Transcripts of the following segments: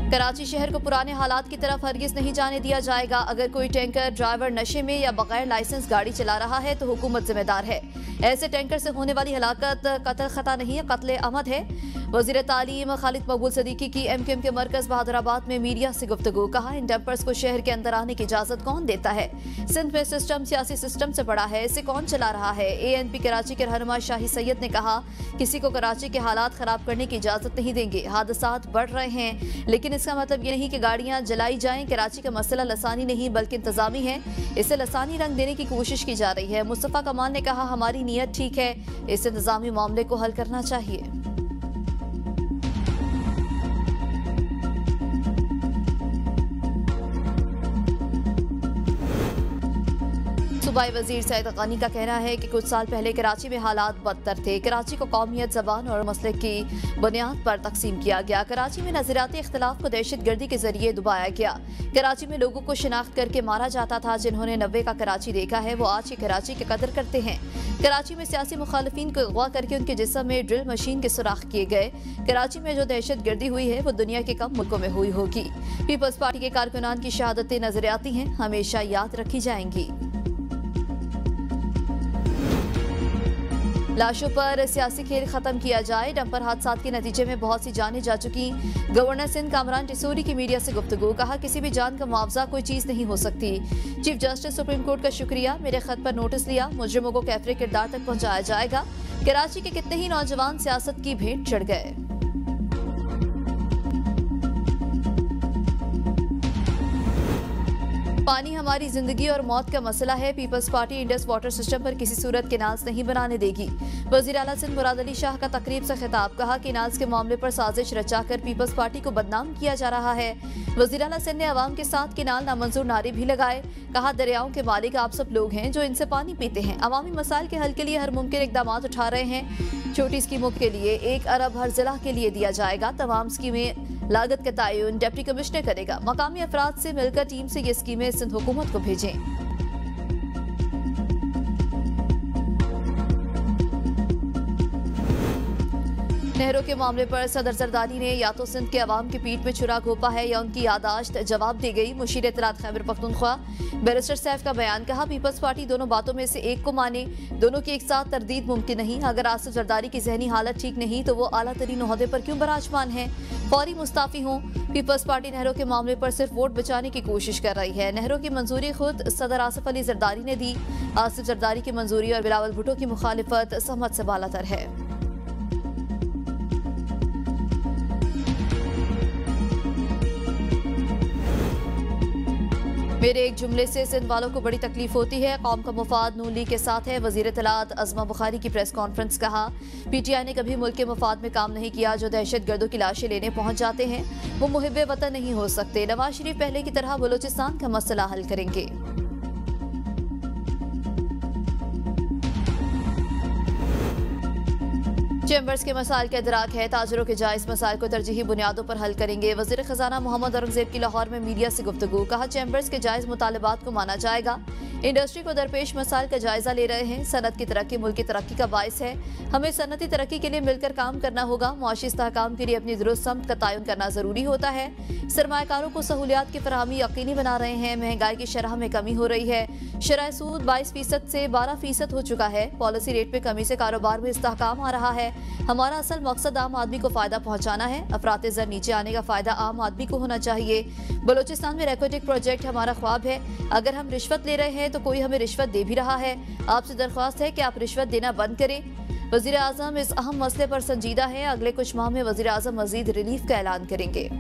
कराची शहर को पुराने हालात की तरफ हरगिज नहीं जाने दिया जाएगा। अगर कोई टैंकर ड्राइवर नशे में या बगैर लाइसेंस गाड़ी चला रहा है तो हुकूमत जिम्मेदार है। ऐसे टैंकर से होने वाली हलाकत कत्ल खता नहीं है, कत्ल अमद है। वजीर तालीम खालिद मकबूल सदीकी की MQM के मरकज बहादुराबाद में मीडिया से गुफ्तगू। कहा, इन डंपर्स को शहर के अंदर आने की इजाजत कौन देता है? सिंध में सिस्टम सियासी सिस्टम से बड़ा है, इसे कौन चला रहा है? ANP कराची के रहनुमा शाही सैयद ने कहा, किसी को कराची के हालात खराब करने की इजाजत नहीं देंगे। हादसात बढ़ रहे हैं, लेकिन इसका मतलब ये नहीं कि गाड़ियां जलाई जाएं। कराची का मसला लसानी नहीं बल्कि इंतजामी है, इसे लसानी रंग देने की कोशिश की जा रही है। मुस्तफा कमाल ने कहा, हमारी नीयत ठीक है, इस इंतजामी मामले को हल करना चाहिए। सूबाई वजीर सैयद गनी का कहना है कि कुछ साल पहले कराची में हालात बदतर थे। कराची को कौमियत, जबान और मसले की बुनियाद पर तकसीम किया गया। कराची में नजरियाती इख्तिलाफ को दहशतगर्दी के जरिए दबाया गया। कराची में लोगों को शिनाख्त करके मारा जाता था। जिन्होंने 90 का कराची देखा है वो आज की कराची की कदर करते हैं। कराची में सियासी मुखालिफिन को अगवा करके उनके जिस्म में ड्रिल मशीन के सुराख किए गए। कराची में जो दहशतगर्दी हुई है वो दुनिया के कम मुल्कों में हुई होगी। पीपल्स पार्टी के कारकुनान की शहादतें नजरियाती हैं, हमेशा याद रखी जाएंगी। लाशों पर सियासी खेल खत्म किया जाए। डंपर हादसात के नतीजे में बहुत सी जानें जा चुकी। गवर्नर सिंध कामरान टिसूरी की मीडिया से गुफ्तगू। कहा, किसी भी जान का मुआवजा कोई चीज नहीं हो सकती। चीफ जस्टिस सुप्रीम कोर्ट का शुक्रिया, मेरे खत पर नोटिस लिया, मुजरिमों को कैफरे किरदार तक पहुंचाया जाएगा। कराची के कितने ही नौजवान सियासत की भेंट चढ़ गए। पानी हमारी जिंदगी और मौत का मसला है। Peoples party Indus water system पर किसी सूरत केनाल्स नहीं बनाने देगी। वजीर आला सिंध मुराद अली शाह का तकरीब से खिताब। कहा, केनाल्स के मामले पर साजिश रचाकर पीपल्स पार्टी को बदनाम किया जा रहा है। वजीर आला सिंध ने अवाम के साथ केनाल नामंजूर नारे भी लगाए। कहा, दरियाओं के मालिक आप सब लोग हैं जो इनसे पानी पीते हैं। अवामी मसाइल के हल के लिए हर मुमकिन इकदाम उठा रहे हैं। छोटी स्कीमों के लिए 1 अरब हर जिला के लिए दिया जाएगा। तमाम स्कीमें लागत का तयन डिप्टी कमिश्नर करेगा। मकामी अफराद से मिलकर टीम से ये स्कीमें सिंध हुकूमत को भेजें। नहरों के मामले पर सदर जरदारी ने या तो सिंध के अवाम की पीठ में छुरा घोंपा है या उनकी यादाश्त जवाब दी गई। मुशीर इत्तलात खैबर पख्तूनख्वा बैरिस्टर सैफ का बयान। कहा, पीपल्स पार्टी दोनों बातों में से एक को माने, दोनों की एक साथ तरदीद मुमकिन नहीं। अगर आसिफ जरदारी की जहनी हालत ठीक नहीं तो वो आला तरीन ओहदे पर क्यों बराजमान है? फौरी मुस्ताफी हों। पीपल्स पार्टी नहरों के मामले पर सिर्फ वोट बचाने की कोशिश कर रही है। नहरों की मंजूरी खुद सदर आसिफ अली जरदारी ने दी। आसिफ जरदारी की मंजूरी और बिलावल भुट्टो की मुखालिफत सहमत से बालातर है। मेरे एक जुमले से सिंध वालों को बड़ी तकलीफ होती है। कौम का मुफाद नून लीग के साथ है। वजीर इत्तलात अज़मा बुखारी की प्रेस कॉन्फ्रेंस। कहा, PTI ने कभी मुल्क के मुफाद में काम नहीं किया। जो दहशतगर्दों की लाशें लेने पहुंच जाते हैं वो मुहिब्बे वतन नहीं हो सकते। नवाज शरीफ पहले की तरह बलूचिस्तान का मसला हल करेंगे। चैम्बर्स के मसाइल का इदराक है। ताजरों के जायज मसाइल को तरजीही बुनियादों पर हल करेंगे। वज़ीर ख़जाना मोहम्मद औरंगज़ेब की लाहौर में मीडिया से गुफ्तगू। कहा, चैम्बर्स के जायज मुतालबात को माना जाएगा। इंडस्ट्री को दरपेश मसाइल का जायजा ले रहे हैं। सनत की तरक्की मुल्क की तरक्की का बायस है। हमें सनती तरक्की के लिए मिलकर काम करना होगा। मुआशी इस्तेहकाम के लिए अपनी दुरुस्त समत का तयन करना जरूरी होता है। सरमायाकारों को सहूलियात की फराहमी यकीनी बना रहे हैं। महंगाई की शरह में कमी हो रही है। शरह सूद 22% से 12% हो चुका है। पॉलिसी रेट में कमी से कारोबार में इस्तेहकाम आ रहा है। हमारा असल मकसद आम आदमी को फायदा पहुंचाना है। अफरात ज़र नीचे आने का फायदा आम आदमी को होना चाहिए। बलोचिस्तान में रेकोटिक प्रोजेक्ट हमारा ख्वाब है। अगर हम रिश्वत ले रहे हैं तो कोई हमें रिश्वत दे भी रहा है। आपसे दरख्वास्त है कि आप रिश्वत देना बंद करें। वज़ीर आज़म इस अहम मसले पर संजीदा है। अगले कुछ माह में वज़ीर आज़म मज़ीद रिलीफ का ऐलान करेंगे।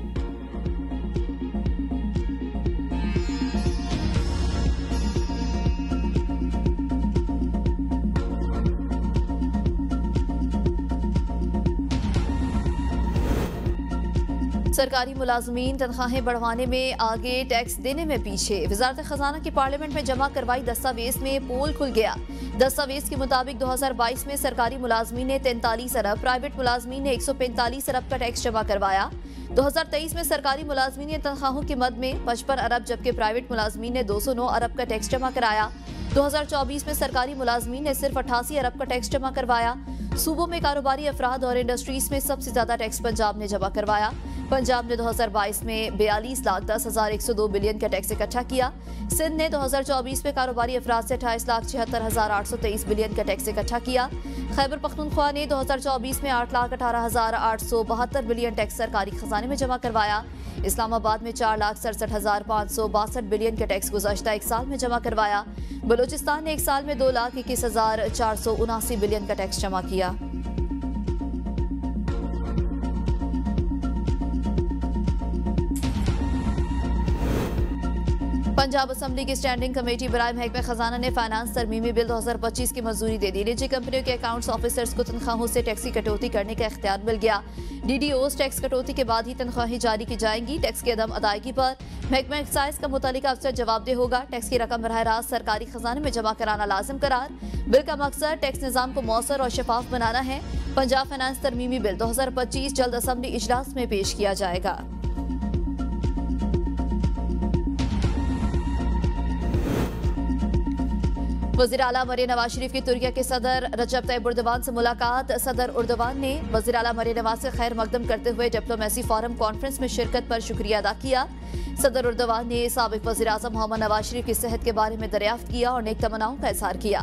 सरकारी मुलाजमीन तनख्वाहें बढ़वाने में आगे, टैक्स देने में पीछे। वजारत खजाना की पार्लियामेंट में जमा करवाई दस्तावेज में पोल खुल गया। दस्तावेज के मुताबिक 2022 में सरकारी मुलाजमीन ने 43 अरब, प्राइवेट मुलाजमीन ने 145 अरब का टैक्स जमा करवाया। 2023 में सरकारी मुलाजमीन ने तनख्वाहों की मद में 55 अरब जबकि प्राइवेट मुलाजमीन ने 209 अरब का टैक्स जमा कराया। 2024 में सरकारी मुलाजमीन ने सिर्फ 88 अरब का टैक्स जमा करवाया। सूबों में कारोबारी अफराद और इंडस्ट्रीज में सबसे ज्यादा टैक्स पंजाब ने जमा करवाया। पंजाब ने 2022 में 42,10,102 बिलियन का टैक्स इकट्ठा किया। सिंध ने 2024 में कारोबारी अफराद से 28,76,823 बिलियन का टैक्स इकट्ठा किया। खैबर पख्तूनख्वा ने 2024 में 8,18,872 बिलियन टैक्स सरकारी खजाने में जमा करवाया। इस्लामाबाद में 4,67,562 बिलियन का टैक्स गुज़श्ता एक साल में जमा करवाया। बलूचिस्तान ने एक साल में 2,21,479 बिलियन का टैक्स जमा किया। पंजाब असेंबली की स्टैंडिंग कमेटी बराए महकमे खजाना ने फाइनेंस तरमीमी बिल 2025 की मंजूरी दे दी। निजी कंपनियों के अकाउंट्स ऑफिसर्स को तनख्वाहों से टैक्स की कटौती करने का इख्तियार मिल गया। डीडीओज टैक्स कटौती के बाद ही तनख्वाहें जारी की जाएंगी। टैक्स की अदम अदायगी पर महकमा एक्साइज का मुतल्लिका अफसर जवाबदेह होगा। टैक्स की रकम बराह रास्त सरकारी खजाने में जमा कराना लाजिम करार। बिल का मकसद टैक्स निज़ाम को मौसर और शफाफ बनाना है। पंजाब फाइनेंस तरमीमी बिल 2025 जल्द असेंबली इजलास में पेश किया जाएगा। वज़ीर आला मरियम नवाज शरीफ की तुर्किया के सदर रजब तैयब एर्दोगान से मुलाकात। सदर एर्दोगान ने वज़ीर आला मरियम नवाज से खैर मकदम करते हुए डिप्लोमेसी फोरम कॉन्फ्रेंस में शिरकत पर शुक्रिया अदा किया। सदर एर्दोगान ने साबिक वज़ीर आज़म मोहम्मद नवाज शरीफ की सेहत के बारे में दरियाफ्त किया और नेक तमन्नाओं का इज़हार किया।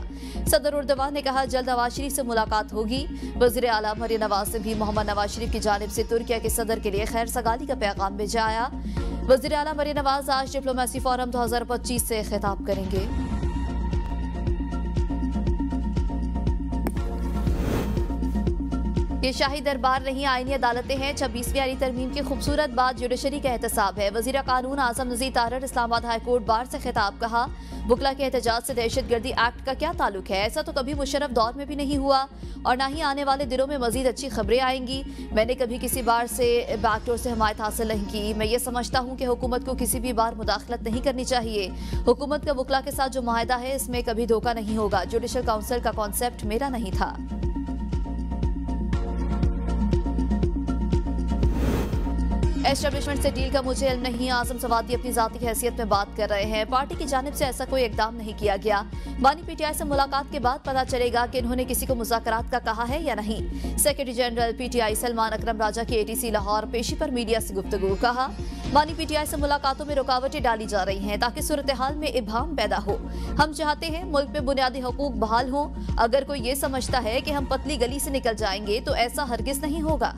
सदर एर्दोगान ने कहा जल्द नवाज शरीफ से मुलाकात होगी। वज़ीर आला मरियम नवाज ने भी मोहम्मद नवाज शरीफ की जानिब से तुर्किया के सदर के लिए खैर सगाली का पैगाम भेजा। वज़ीर आला मरियम नवाज आज डिप्लोमेसी फोरम 2025 से खिताब करेंगे। ये शाही दरबार नहीं आईनी अदालतें हैं। 26वीं आईनी तरमीम की खूबसूरत बात जुडिशरी का एहतसाब है। वज़ीर कानून आज़म नज़ीर Tarar Islamabad high court bar से खिताब। कहा बुकला के एहतजाज से दहशत गर्दी एक्ट का क्या ताल्लुक है। ऐसा तो कभी मुशर्रफ दौर में भी नहीं हुआ और ना ही आने वाले दिनों में मजीद अच्छी खबरें आएंगी। मैंने कभी किसी बार से बैकडोर से हमायत हासिल नहीं की। मैं ये समझता हूँ कि हुकूमत को किसी भी बार मुदाखलत नहीं करनी चाहिए। हुकूमत का बुकला के साथ जो माहिदा है इसमें कभी धोखा नहीं होगा। जुडिशल काउंसिल का कॉन्सेप्ट मेरा नहीं था। एस्टेब्लिशमेंट से डील का मुझे इल्म नहीं। आजम सवादी अपनी जाती हैसियत में बात कर रहे हैं। पार्टी की जानिब से ऐसा कोई इकदाम नहीं किया गया। बानी पीटीआई से मुलाकात के बाद पता चलेगा कि इन्होंने किसी को मुज़ाकरात का कहा है या नहीं। सेक्रेटरी जनरल पीटीआई सलमान अकरम राजा की एटीसी लाहौर पेशी पर मीडिया से गुफ्तगू। कहा बानी पीटीआई से मुलाकातों में रुकावटें डाली जा रही हैं ताकि सूरत हाल में इब्हाम पैदा हो। हम चाहते हैं मुल्क में बुनियादी हकूक बहाल हों। अगर कोई ये समझता है कि हम पतली गली से निकल जाएंगे तो ऐसा हरगिज नहीं होगा।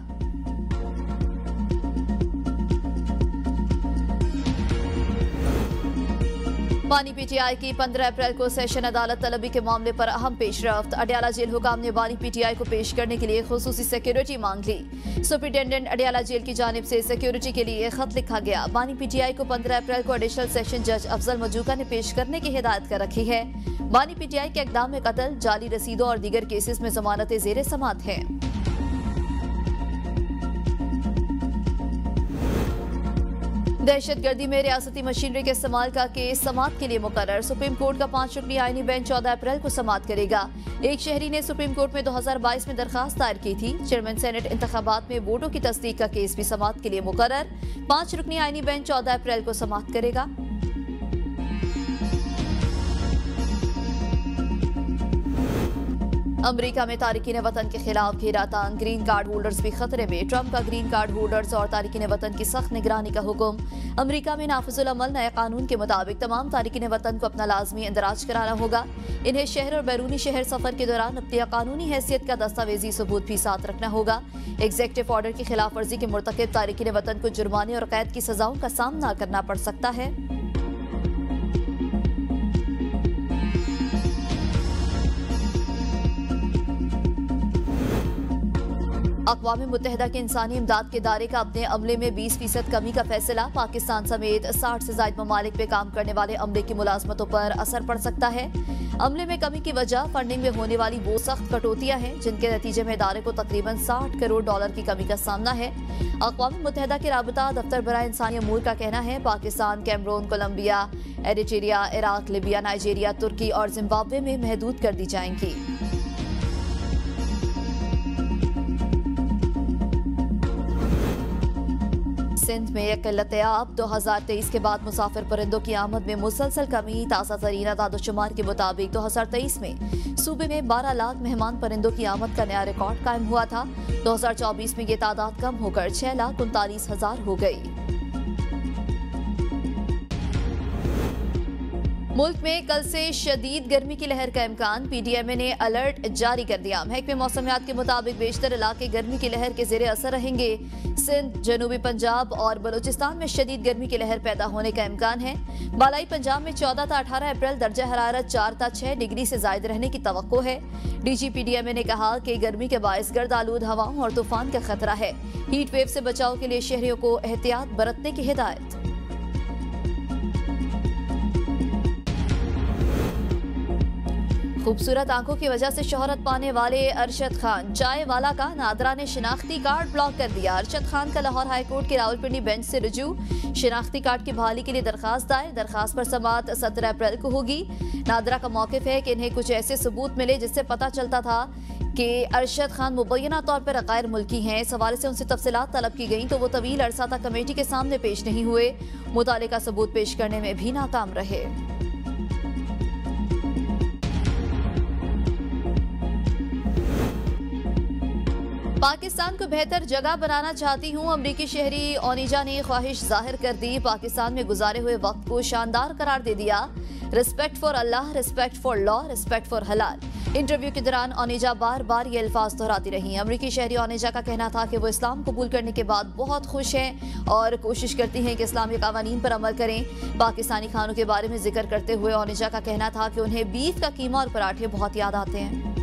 बानी पीटीआई की 15 अप्रैल को सेशन अदालत तलबी के मामले पर अहम पेशरफ्त। अडयाला जेल हुकाम ने बानी पीटीआई को पेश करने के लिए खुसूसी सिक्योरिटी मांग ली। सुपरिटेंडेंट अडयाला जेल की जानिब से सिक्योरिटी के लिए खत लिखा गया। बानी पीटीआई को 15 अप्रैल को एडिशनल सेशन जज अफजल मजूका ने पेश करने की हिदायत कर रखी है। बानी पीटीआई के इकदाम में कत्ल, जाली रसीदों और दीगर केसेस में जमानतें ज़ेरे समात हैं। दहशतगर्दी में रियासती मशीनरी के इस्तेमाल का केस समात के लिए मुकर्रर। सुप्रीम कोर्ट का 5 रुकनी आईनी बेंच 14 अप्रैल को समात करेगा। एक शहरी ने सुप्रीम कोर्ट में 2022 में दरखास्त दायर की थी। चेयरमैन सेनेट इंतखाबात में वोटों की तस्दीक का केस भी समात के लिए मुकर्रर। 5 रुकनी आईनी बेंच 14 अप्रैल को समात करेगा। अमेरिका में तारिकीन वतन के खिलाफ घेरा तांग, ग्रीन कार्ड होल्डर्स भी खतरे में। ट्रंप का ग्रीन कार्ड होल्डर्स और तारिकीन वतन की सख्त निगरानी का हुक्म। अमेरिका में नाफिजुल अमल नए कानून के मुताबिक तमाम तारिकीन वतन को अपना लाजमी इंदराज कराना होगा। इन्हें शहर और बैरूनी शहर सफर के दौरान अपनी कानूनी हैसियत का दस्तावेजी सबूत भी साथ रखना होगा। एग्जीक्यूटिव ऑर्डर की खिलाफ वर्जी के मुर्तकिब तारिकीन वतन को जुर्माने और कैद की सजाओं का सामना करना पड़ सकता है। अक़वाम मुत्तहिदा के इंसानी इमदाद के दायरे का अपने अमले में 20% कमी का फैसला। पाकिस्तान समेत 60 से ज़ायद ममालिक में काम करने वाले अमले की मुलाजमतों पर असर पड़ सकता है। अमले में कमी की वजह फंडिंग में होने वाली वो सख्त कटौतियां हैं जिनके नतीजे में इदारे को तकरीबन $60 करोड़ की कमी का सामना है। अक़वाम मुत्तहिदा के राबता दफ्तर बराए इंसानी अमूर का कहना है Pakistan, Cameroon, Colombia, Eritrea, Iraq, Libya, Nigeria, तुर्की और जिम्बाब्वे में महदूद कर दी जाएंगी। सिंध में किल्लत-ए-आब 2023 के बाद मुसाफिर परिंदों की आमद में मुसलसल कमी। ताज़ा तरीन आदाद-ओ-शुमार के मुताबिक 2023 में सूबे में 12 लाख मेहमान परिंदों की आमद का नया रिकॉर्ड कायम हुआ था। 2024 में ये तादाद कम होकर 6,39,000 हो गई। मुल्क में कल से शदीद गर्मी की लहर का इम्कान। PDMA ने अलर्ट जारी कर दिया। महकमे मौसमियात के मुताबिक बेशतर इलाके गर्मी की लहर के जेरे असर रहेंगे। सिंध, जनूबी पंजाब और बलूचिस्तान में शदीद गर्मी की लहर पैदा होने का इम्कान है। बालाई पंजाब में 14 से 18 अप्रैल दर्जा हरारत 4 से 6 डिग्री से जायद रहने की तवक्को है। DG PDMA ने कहा कि गर्मी के बायस गर्द आलूद हवाओं और तूफान का खतरा है। हीट वेव से बचाव के लिए शहरियों को एहतियात बरतने की हिदायत। खूबसूरत आंखों की वजह से शोहरत पाने वाले अरशद खान चाय वाला का नादरा ने शिनाख्ती कार्ड ब्लॉक कर दिया। अरशद खान का लाहौर हाई कोर्ट के रावलपिंडी बेंच से रुजू। शिनाख्ती कार्ड की बहाली के लिए दरखास्त दायर। दरखास्त पर समाअत 17 अप्रैल को होगी। नादरा का मौक़िफ़ है कि इन्हें कुछ ऐसे सबूत मिले जिससे पता चलता था कि अरशद खान मुबैना तौर पर गैर मुल्की हैं। इस हवाले से उनसे तफसीलात तलब की गई तो वो तवील अरसा तक कमेटी के सामने पेश नहीं हुए। मुतालिका सबूत पेश करने में भी नाकाम रहे। पाकिस्तान को बेहतर जगह बनाना चाहती हूँ, अमरीकी शहरी ओनिजा ने ख्वाहिश जाहिर कर दी। पाकिस्तान में गुजारे हुए वक्त को शानदार करार दे दिया। Respect for Allah, respect for law, respect for हलाल। इंटरव्यू के दौरान ओनिजा बार बार ये अल्फाज दोहराती रही। अमरीकी शहरी ओनिजा का कहना था कि वो इस्लाम कबूल करने के बाद बहुत खुश हैं और कोशिश करती हैं कि इस्लामी कानून पर अमल करें। पाकिस्तानी खानों के बारे में जिक्र करते हुए ओनिजा का कहना था कि उन्हें बीफ का कीमा और पराठे बहुत याद आते हैं।